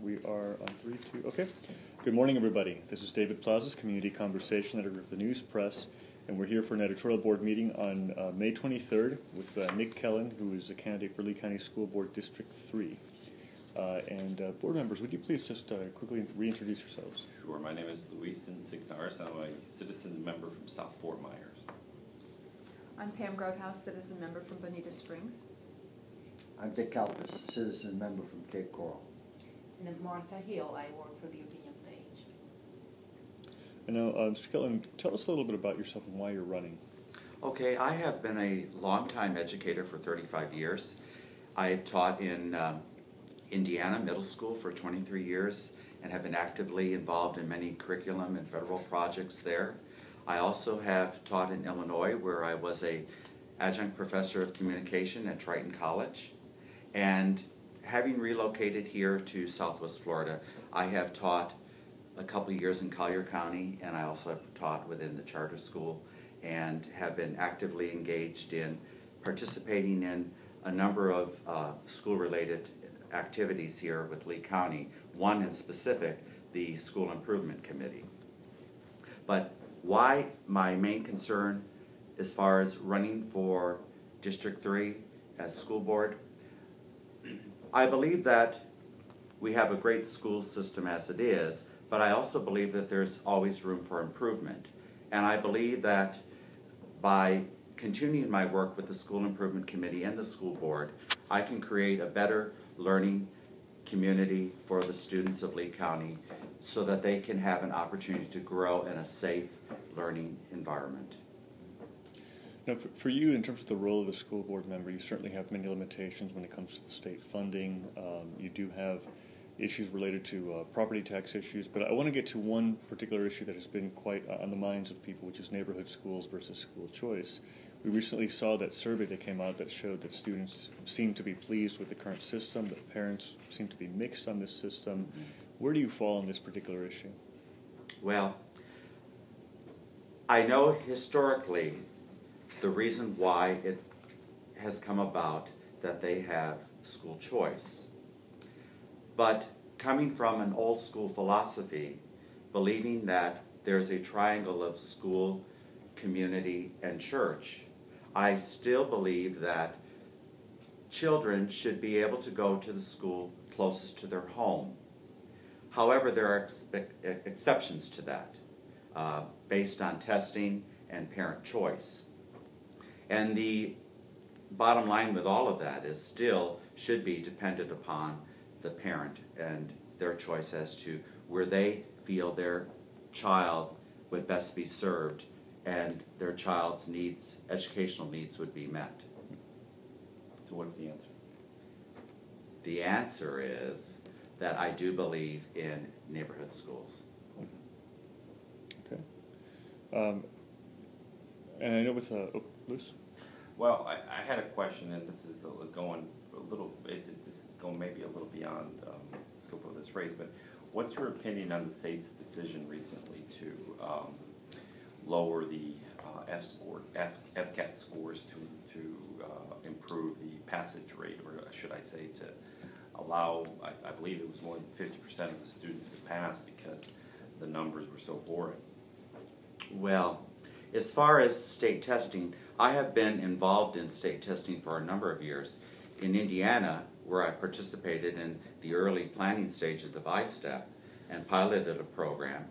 We are on 3, 2, okay. Good morning, everybody. This is David Plaza's Community Conversation Editor of the News Press, and we're here for an editorial board meeting on May 23rd with Nick Kellen, who is a candidate for Lee County School Board District 3. Board members, would you please just quickly reintroduce yourselves? Sure. My name is Luis Insignares. I'm a citizen member from South Fort Myers. I'm Pam Grotehouse, citizen member from Bonita Springs. I'm Dick Kalfas, citizen member from Cape Coral. And I'm Martha Hill. I work for the opinion page. And now, Mr. Kellen, tell us a little bit about yourself and why you're running. Okay, I have been a longtime educator for 35 years. I've taught in Indiana middle school for 23 years and have been actively involved in many curriculum and federal projects there. I also have taught in Illinois, where I was a adjunct professor of communication at Triton College. And having relocated here to Southwest Florida, I have taught a couple of years in Collier County, and I also have taught within the charter school and have been actively engaged in participating in a number of school-related activities here with Lee County, one in specific, the School Improvement Committee. But why my main concern as far as running for District 3 as school board? I believe that we have a great school system as it is, but I also believe that there's always room for improvement. And I believe that by continuing my work with the School Improvement Committee and the school board, I can create a better learning community for the students of Lee County so that they can have an opportunity to grow in a safe learning environment. Now, for you, in terms of the role of a school board member, you certainly have many limitations when it comes to the state funding. You do have issues related to property tax issues, but I want to get to one particular issue that has been quite on the minds of people, which is neighborhood schools versus school choice. We recently saw that survey that came out that showed that students seem to be pleased with the current system, that parents seem to be mixed on this system. Where do you fall on this particular issue? Well, I know historically the reason why it has come about that they have school choice. But coming from an old school philosophy, believing that there's a triangle of school, community, and church, I still believe that children should be able to go to the school closest to their home. However, there are exceptions to that based on testing and parent choice. And the bottom line with all of that is still should be dependent upon the parent and their choice as to where they feel their child would best be served and their child's needs, educational needs, would be met. So what's the answer? The answer is that I do believe in neighborhood schools. Okay. And I know with Luce? Well, I had a question, and this is going a little bit, this is going maybe a little beyond the scope of this race, but what's your opinion on the state's decision recently to lower the FCAT scores to improve the passage rate, or should I say to allow, I believe it was more than 50% of the students to pass because the numbers were so horrid? Well, as far as state testing, I have been involved in state testing for a number of years. In Indiana, where I participated in the early planning stages of ISTEP and piloted a program,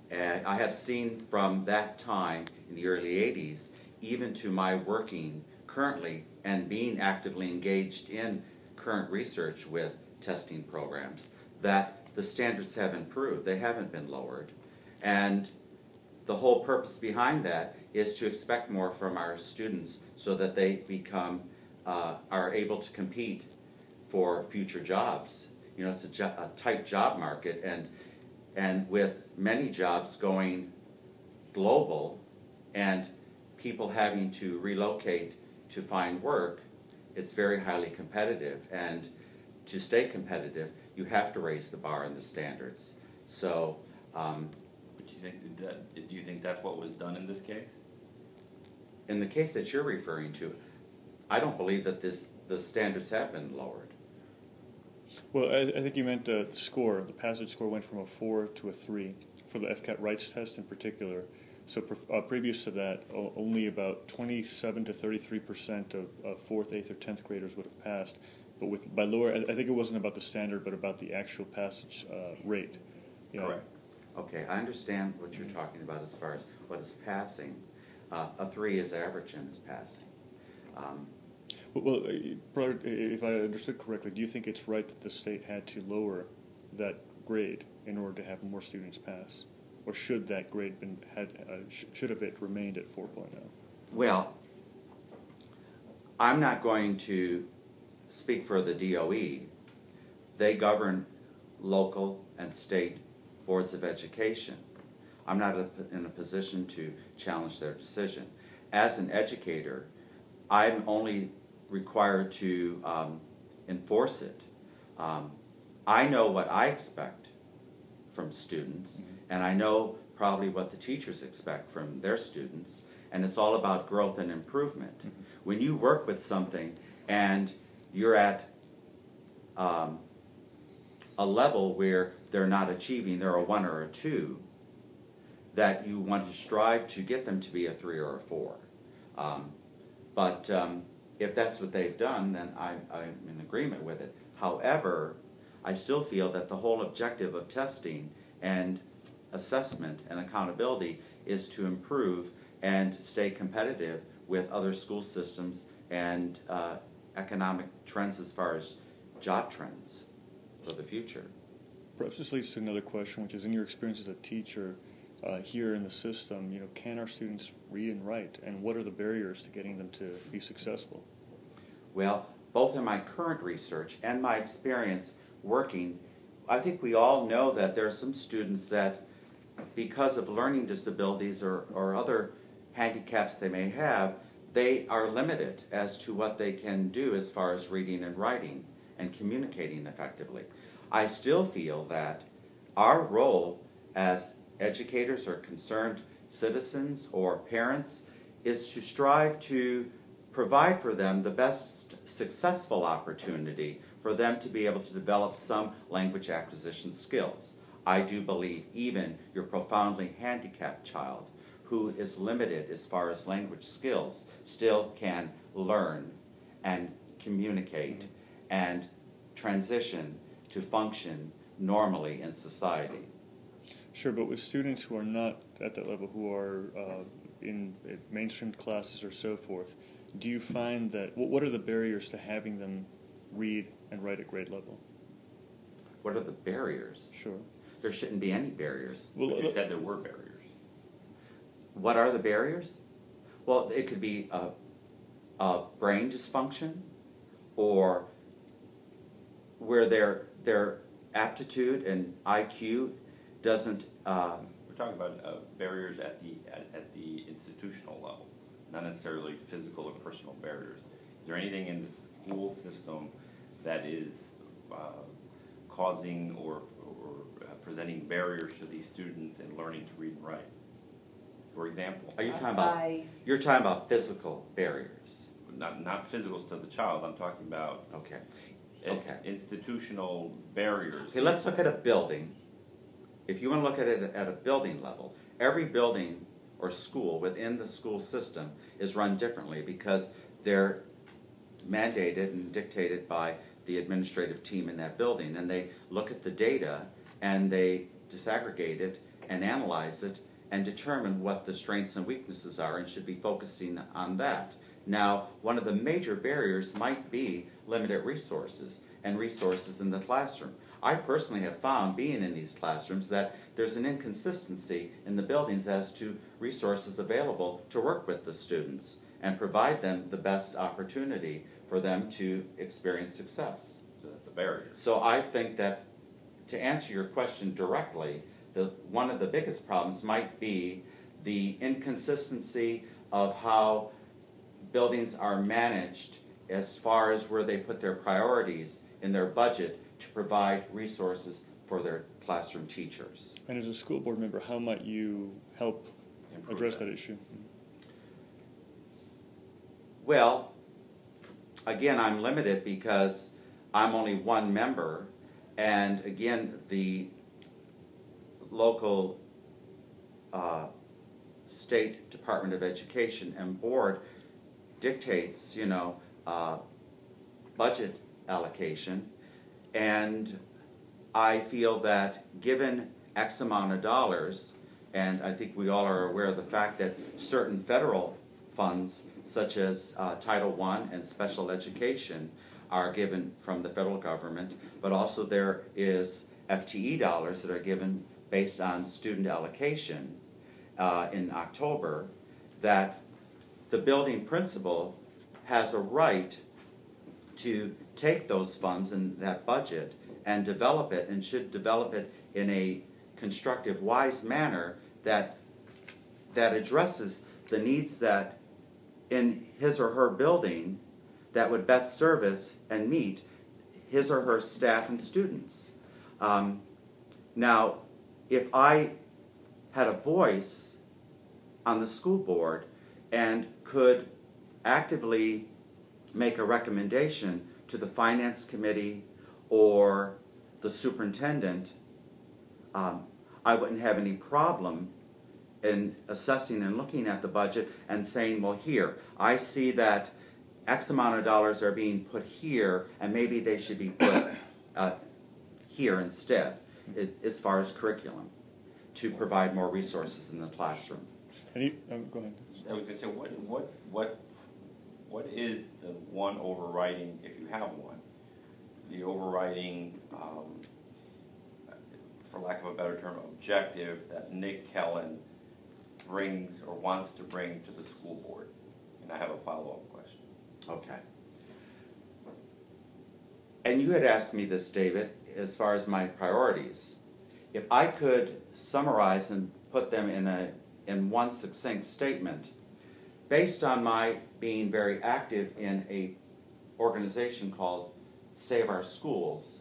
and I have seen from that time in the early 80s, even to my working currently and being actively engaged in current research with testing programs, that the standards have improved. They haven't been lowered. And the whole purpose behind that is to expect more from our students so that they become, are able to compete for future jobs. You know, it's a tight job market, and with many jobs going global and people having to relocate to find work, it's very highly competitive. And to stay competitive, you have to raise the bar and the standards. So, do you think that's what was done in this case? in the case that you're referring to, I don't believe that the standards have been lowered. Well, I think you meant the score. The passage score went from a 4 to a 3 for the FCAT Rights test in particular. So previous to that, only about 27 to 33% of 4th, 8th, or 10th graders would have passed. But by lower, I think it wasn't about the standard, but about the actual passage rate. You know. Correct. Okay, I understand what you're talking about as far as what is passing. A 3 is average and is passing. Well, if I understood correctly, do you think it's right that the state had to lower that grade in order to have more students pass? Or should that grade should have it remained at 4.0? Well, I'm not going to speak for the DOE. They govern local and state boards of education. I'm not in a position to challenge their decision. As an educator, I'm only required to enforce it. I know what I expect from students, and I know probably what the teachers expect from their students, and it's all about growth and improvement. When you work with something and you're at a level where they're not achieving, they're a 1 or a 2, that you want to strive to get them to be a 3 or a 4. But if that's what they've done, then I'm in agreement with it. However, I still feel that the whole objective of testing and assessment and accountability is to improve and stay competitive with other school systems and economic trends as far as job trends for the future. Perhaps this leads to another question, which is, in your experience as a teacher here in the system, you know, can our students read and write, and what are the barriers to getting them to be successful? Well, both in my current research and my experience working, I think we all know that there are some students that, because of learning disabilities or other handicaps they may have, they are limited as to what they can do as far as reading and writing and communicating effectively. I still feel that our role as educators or concerned citizens or parents is to strive to provide for them the best successful opportunity for them to be able to develop some language acquisition skills. I do believe even your profoundly handicapped child who is limited as far as language skills still can learn and communicate and transition to function normally in society. Sure, but with students who are not at that level, who are in mainstream classes or so forth, do you find that, what are the barriers to having them read and write at grade level? What are the barriers? Sure. There shouldn't be any barriers. Well, But you said there were barriers. What are the barriers? Well, it could be a brain dysfunction, or where their aptitude and IQ doesn't. We're talking about barriers at the institutional level, not necessarily physical or personal barriers. Is there anything in the school system that is causing or presenting barriers to these students in learning to read and write? For example, Are you talking about? Size. You're talking about physical barriers. not physicals to the child. I'm talking about Okay. Okay. institutional barriers. Okay, let's look at a building. If you want to look at it at a building level, every building or school within the school system is run differently because they're mandated and dictated by the administrative team in that building, and they look at the data and they disaggregate it and analyze it and determine what the strengths and weaknesses are and should be focusing on that. Now, one of the major barriers might be limited resources and resources in the classroom. I personally have found, being in these classrooms, that there's an inconsistency in the buildings as to resources available to work with the students and provide them the best opportunity for them to experience success. So that's a barrier. So I think that, to answer your question directly, one of the biggest problems might be the inconsistency of how buildings are managed as far as where they put their priorities in their budget to provide resources for their classroom teachers. and as a school board member, how might you help Improve address that issue? Well, again, I'm limited because I'm only one member, and again, the local State Department of Education and board dictates, budget allocation, and I feel that given X amount of dollars, and I think we all are aware of the fact that certain federal funds, such as Title I and special education, are given from the federal government, but also there is FTE dollars that are given based on student allocation in October, that the building principal has a right to take those funds and that budget and develop it, and should develop it in a constructive, wise manner that addresses the needs that in his or her building that would best service and meet his or her staff and students. Now, if I had a voice on the school board and could actively make a recommendation to the finance committee or the superintendent, I wouldn't have any problem in assessing and looking at the budget and saying, well, here, I see that X amount of dollars are being put here, and maybe they should be put here instead, as far as curriculum, to provide more resources in the classroom. Go ahead. I was going to say, what is the one overriding, if you have one, the overriding, for lack of a better term, objective that Nick Kellen brings or wants to bring to the school board? And I have a follow-up question. Okay. And you had asked me this, David, as far as my priorities. If I could summarize and put them in one succinct statement, based on my being very active in a organization called Save Our Schools,